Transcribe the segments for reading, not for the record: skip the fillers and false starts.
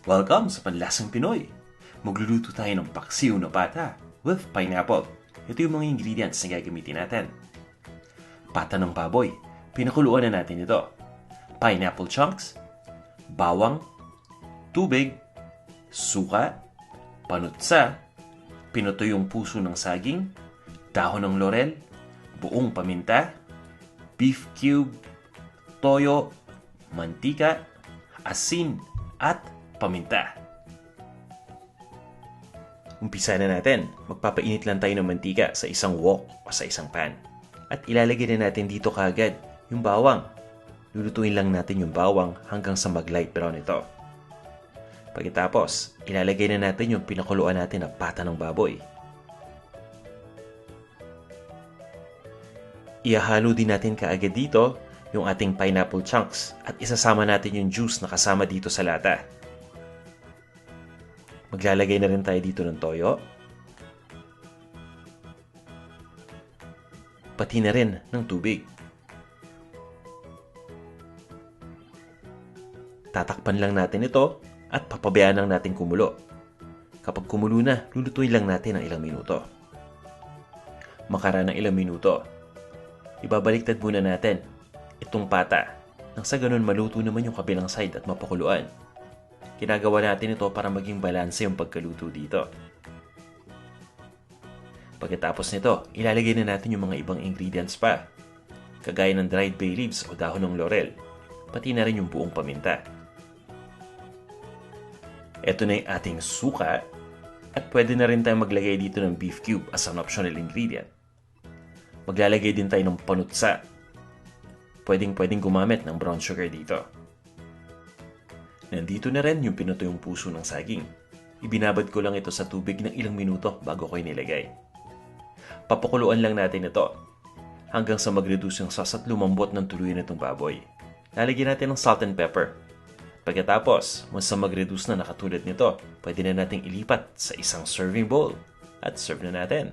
Welcome sa Panlasang Pinoy! Magluluto tayo ng paksiw na pata with pineapple. Ito yung mga ingredients na gagamitin natin. Pata ng baboy. Pinakuluan na natin ito. Pineapple chunks, bawang, tubig, suka, panutsa, pinuto yung puso ng saging, dahon ng laurel, buong paminta, beef cube, toyo, mantika, asin, at paminta. Umpisa na natin. Magpapainit lang tayo ng mantika sa isang wok o sa isang pan. At ilalagay na natin dito kaagad yung bawang. Lulutuin lang natin yung bawang hanggang sa mag-light brown ito. Pagkatapos, ilalagay na natin yung pinakuluan natin na pata ng baboy. Ihahalo din natin kaagad dito yung ating pineapple chunks at isasama natin yung juice na kasama dito sa lata. Maglalagay na rin tayo dito ng toyo. Pati na rin ng tubig. Tatakpan lang natin ito at papabayaan lang natin kumulo. Kapag kumulo na, lulutuin lang natin ng ilang minuto. Makaraan ng ilang minuto, ibabaliktad muna natin itong pata nang sa ganun maluto naman yung kabilang side at mapakuluan. Ginagawa natin ito para maging balanse yung pagkaluto dito. Pagkatapos nito, ilalagay na natin yung mga ibang ingredients pa, kagaya ng dried bay leaves o dahon ng laurel, pati na rin yung buong paminta. Ito na yung ating suka at pwede na rin tayong maglagay dito ng beef cube as an optional ingredient. Maglalagay din tayo ng panutsa. Pwedeng gumamit ng brown sugar dito. Nandito na rin yung pinuto yung puso ng saging. Ibinabad ko lang ito sa tubig ng ilang minuto bago ko inilagay. Papakuluan lang natin ito hanggang sa mag-reduce yung sauce at lumambot ng tuluyan itong baboy. Lalagyan natin ng salt and pepper. Pagkatapos, once na mag-reduce na nakatulad nito, pwede na nating ilipat sa isang serving bowl at serve na natin.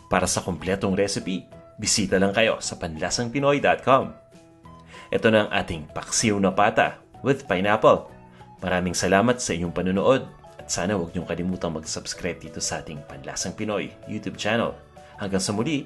Para sa kumpletong recipe, bisita lang kayo sa panlasangpinoy.com. Ito na ang ating paksiw na pata with pineapple. Maraming salamat sa inyong panonood at sana huwag niyong kalimutang mag-subscribe dito sa ating Panlasang Pinoy YouTube channel. Hanggang sa muli,